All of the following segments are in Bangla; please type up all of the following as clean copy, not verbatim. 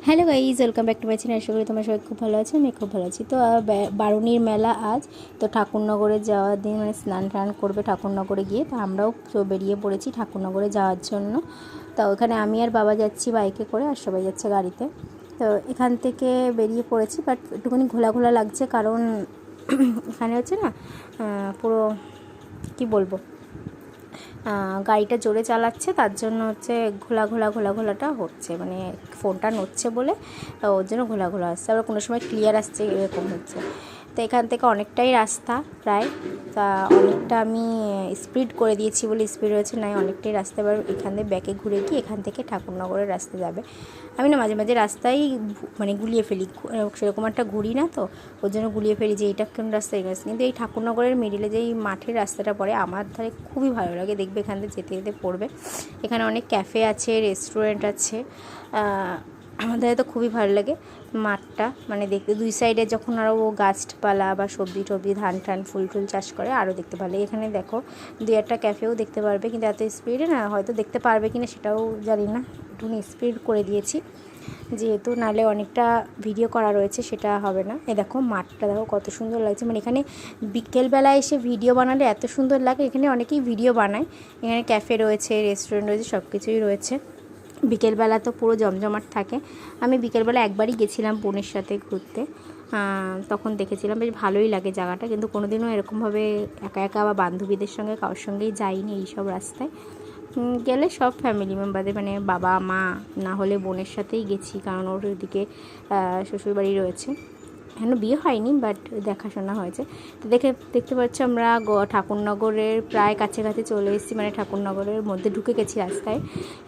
Hello guys, welcome back to my channel. আশা করি তোমরা সবাই খুব ভালো আছো, আমি খুব ভালো আছি। তো বারুণীর মেলা আজ, তো ঠাকুরনগরে যাওয়ার দিন মানে স্নান টান করবে ঠাকুরনগরে গিয়ে। তো আমরাও বেরিয়ে পড়েছি ঠাকুরনগরে যাওয়ার জন্য। তো ওখানে আমি আর বাবা যাচ্ছি বাইকে করে, আর সবাই যাচ্ছে গাড়িতে। তো এখান থেকে বেরিয়ে পড়েছি, বাট একটুখানি ঘোলা ঘোলা লাগছে, কারণ এখানে হচ্ছে না পুরো কি বলবো, গাড়িটা জোরে চালাচ্ছে, তার জন্য হচ্ছে ঘোলাটা হচ্ছে, মানে ফোনটা নড়ছে বলে ওর জন্য ঘোলা আসছে, আবার কোনো সময় ক্লিয়ার আসছে, এরকম হচ্ছে। তো এখান থেকে অনেকটাই রাস্তা প্রায়, তা অনেকটা আমি স্পিড করে দিয়েছি বলে স্পিড হয়েছে, নাই অনেকটাই রাস্তা। এবার এখান থেকে ব্যাকে ঘুরে গিয়ে এখান থেকে ঠাকুরনগরের রাস্তা যাবে। আমি না মাঝে মাঝে রাস্তায় মানে গুলিয়ে ফেলি, সেরকম একটা ঘুরি না, তো ওর জন্য গুলিয়ে ফেলি যে এইটা কোন রাস্তা, এই রাস্তা। কিন্তু এই ঠাকুরনগরের মিডিলে যে এই মাঠের রাস্তাটা পড়ে আমার ধারে খুবই ভালো লাগে, দেখবে এখান থেকে যেতে যেতে পড়বে। এখানে অনেক ক্যাফে আছে, রেস্টুরেন্ট আছে, আমাদের তো খুবই ভালো লাগে মাঠটা, মানে দেখতে দুই সাইডে যখন আরও গাছপালা বা সবজি টবজি ধান টান ফুল টুল চাষ করে আরও দেখতে ভালো লাগে। এখানে দেখো দুই একটা ক্যাফেও দেখতে পারবে, কিন্তু এত স্পিডে না হয়তো দেখতে পারবে কিনা সেটাও জানি না, একটু স্পিড করে দিয়েছি যেহেতু, নাহলে অনেকটা ভিডিও করা রয়েছে সেটা হবে না। দেখো মাঠটা দেখো কত সুন্দর লাগছে, মানে এখানে বিকেলবেলায় এসে ভিডিও বানালে এত সুন্দর লাগে। এখানে অনেকেই ভিডিও বানায়, এখানে ক্যাফে রয়েছে, রেস্টুরেন্ট রয়েছে, সব কিছুই রয়েছে। বিকেলবেলা তো পুরো জমজমাট থাকে। আমি বিকেলবেলা একবারই গেছিলাম বোনের সাথে ঘুরতে, তখন দেখেছিলাম, বেশ ভালোই লাগে জায়গাটা, কিন্তু কোনোদিনও এরকমভাবে একা একা বা বান্ধবীদের সঙ্গে কারোর সঙ্গেই যাইনি এইসব রাস্তায়। গেলে সব ফ্যামিলি মেম্বারদের, মানে বাবা মা না হলে বোনের সাথেই গেছি, কারণ ওর ওদিকে শ্বশুরবাড়ি রয়েছে, এখনও বিয়ে হয়নি বাট দেখাশোনা হয়েছে। তো দেখতে পাচ্ছি আমরা ঠাকুরনগরের প্রায় কাছাকাছি চলে এসেছি, মানে ঠাকুরনগরের মধ্যে ঢুকে গেছি রাস্তায়।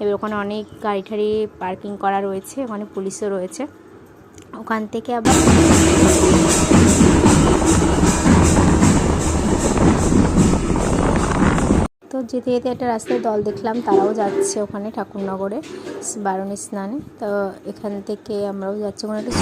এবার ওখানে অনেক গাড়ি ঠাড়ি পার্কিং করা রয়েছে, ওখানে পুলিশও রয়েছে। ওখান থেকে আবার তো যেতে যেতে একটা রাস্তায় দল দেখলাম, তারাও যাচ্ছে ওখানে ঠাকুরনগরে বারুণী স্নানে। তো এখান থেকে আমরাও যাচ্ছি ওখানে একটা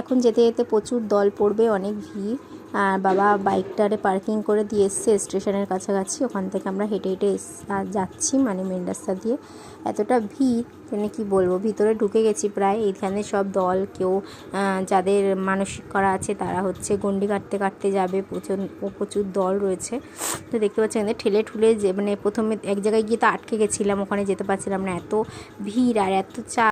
এখন যেতে যেতে প্রচুর দল পড়বে, অনেক ভিড়। আর বাবা বাইকটারে পার্কিং করে দিয়ে এসছে স্টেশনের কাছাকাছি, ওখান থেকে আমরা হেঁটে হেঁটে যাচ্ছি, মানে মেন রাস্তা দিয়ে। এতটা ভিড় মানে কি বলবো, ভিতরে ঢুকে গেছি প্রায়। এইখানে সব দল, কেউ যাদের মানসিক করা আছে তারা হচ্ছে গন্ডি কাটতে কাটতে যাবে, প্রচুর দল রয়েছে। তো দেখতে পাচ্ছি আমাদের ঠেলে ঠুলে যে, মানে প্রথমে এক জায়গায় গিয়ে তো আটকে গেছিলাম, ওখানে যেতে পারছিলাম না, এত ভিড় আর এত চাপ।